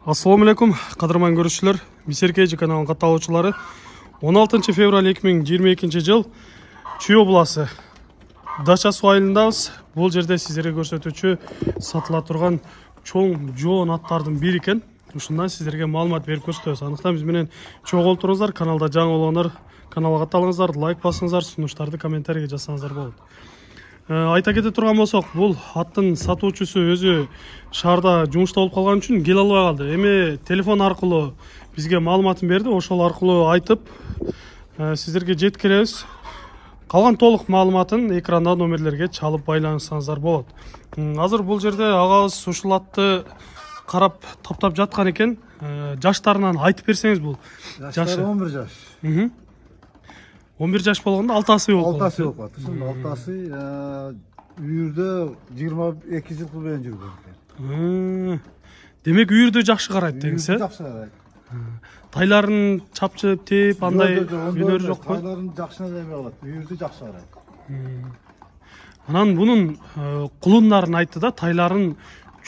Assalamu alaikum, qadırman görüşçüler. Miserkeji kanalının katılımcıları. 16 fevral 2022 жыл Чүй обласы Дача суу айылындабыз. Бул жерде сиздерге көрсөтүүчү сатыла турган чоң жоон аттардын бири экен. Ушундан сиздерге маалымат берип көрсөтөбүз. Андыктан биз менен чогуу олтуруңуздар, каналда жаңы болгондор каналга катталыңыздар, лайк басыңыздар, сунуштарды комментарийге жазсаңыздар болот. Айта кете турган болсок, бул аттын сатуучусу өзү шаарда жумушта болуп калган үчүн келе албай калды. Эми телефон аркылуу бизге маалыматын берди. Ошол аркылуу айтып, сиздерге жеткиребиз. Калган толук маалыматын экранда номерлерге чалып байланышсаңыздар болот. Азыр бул жерде агабыз ушул атты карап таптап жаткан экен. Жаштарынан айтып берсеңиз, бул жашы 11 жаш. 11 жаш болгондо алтасы болуп калат. Алтасы болуп калат. Ошондо алтасы үйүрдө 22 жыл менен жүргөн. Демек үйүрдө жакшы карайт деңиз, Жакшы карайт. Тайларын чапчып, теп, андай өнөр жок го? Тайларын жакшы эме кылат. Үйүрдө жакшы карайт. Анан бунун кулундарын айтты да, тайларын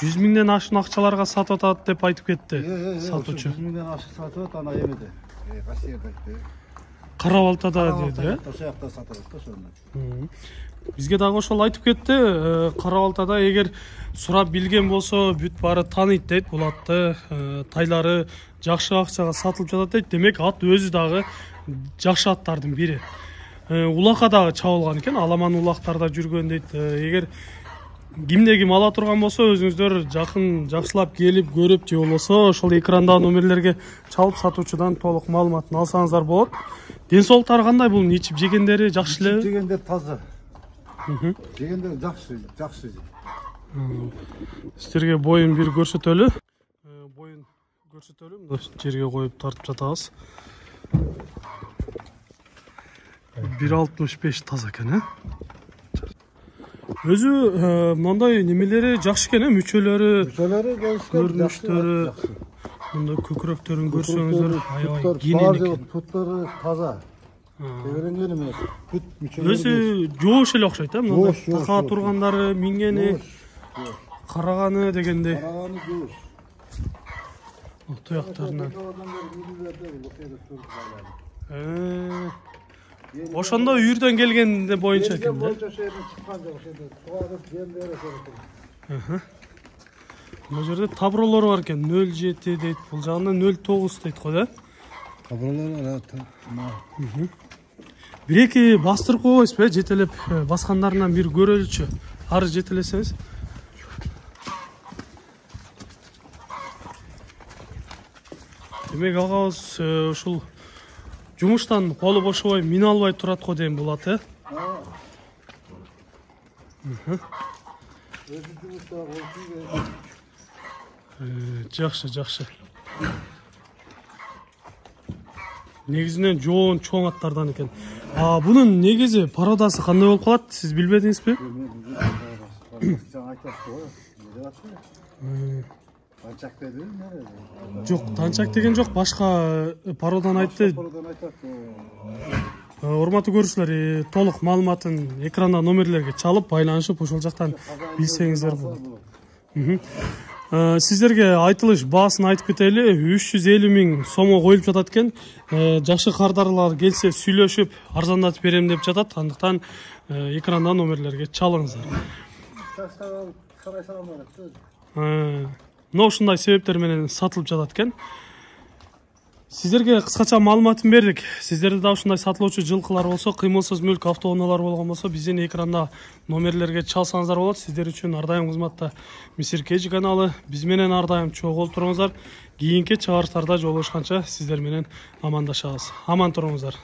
100 миңден ашын акчаларга сатып атат деп айтып кетти сатуучу. 100 миңден ашык сатып атат, ана эмеде. Касиерде. Карабалтада деди, Ошол жакта сатып атат ошону. Бизге дагы ошол айтып кетти. Карабалтада эгер сурап билген болсо, бүт баары тааныйт дейт бул атты. Тайлары жакшы акчага сатылып жатат дейт. Демек ат өзү дагы жакшы аттардын бири. Улакка дагы чабылган экен, аламан улактарда жүргөн дейт. Эгер кимде ким ала турган болсо, өзүңүздөр жакын жакшылап келип көрүп, же болбосо ошол экранда номерлерге чалып сатуучудан толук маалыматын алсаңыздар болот. Ден соолуктары кандай бул? Ичип жегендери жакшы элеби? Жегендер таза. Жегендер жакшы. Сиздерге боюн бир көрсөтөлү. Боюн көрсөтөлү. Мына жерге коюп тартып жатабыз. 1.65 таза экен, Өзү мындай немелери жакшы экен, мүчөлөрү, көрүнүштөрү, мындай көкүрөктөрүн көрсөңүздөр аябай кенен экен. Туттары таза. Теберенген эмес. Бүт мүчөлөрү. Өзү жоош эле окшойт, мындай така тургандары, мингени, караганы дегендей. Караганы жоош. Туяктарынан. Ошондо үйүрдөн келгенде боюнча экен да. Бул жерде табролор бар экен, 0.7 дейт, бул жагында 0.9 дейт го, да? Табролор Бир-эки бастырып койбойсузбу, жетелеп баскандарынан бир көрөлүчү. Ары жетелесеңиз. Демек агабыз ушул жумуштан колу бошобой мине албай турат го дейм бул ат, Жакшы. Негизинен жоон чоң аттардан экен. Бунун негизи породасы кандай болуп калат? Сиз билбедиңизби? Танчак дедиби? Жок, танчак деген жок, башка пародан айтты. Урматтуу көрүүчүлөр, толук маалыматын экранда номерлерге чалып байланышып, ошол жактан билсеңиздер болот. Сиздерге айтылыш баасын айтып кетели. 350 миң сомго коюлуп жатат экен. Жакшы кардарлар келсе сүйлөшүп арзандатып берем деп жатат. Андыктан экранда номерлерге чалыңыздар. Мына ушундай себептер менен сатылып жатат экен. Сиздерге кыскача маалыматын бердик. Сиздерде да ушундай сатылуучу жылкылар болсо, кыймылсыз мүлк автоунаалар болгон болсо, биздин экранда номерлерге чалсаңыздар болот. Сиздер үчүн ар дайым кызматта Мисеркеji каналы. Биз менен ар дайым чогуу туруңуздар. Кийинки чыгарыштарда жолугушканча сиздер менен амандашабыз. Аман туруңуздар.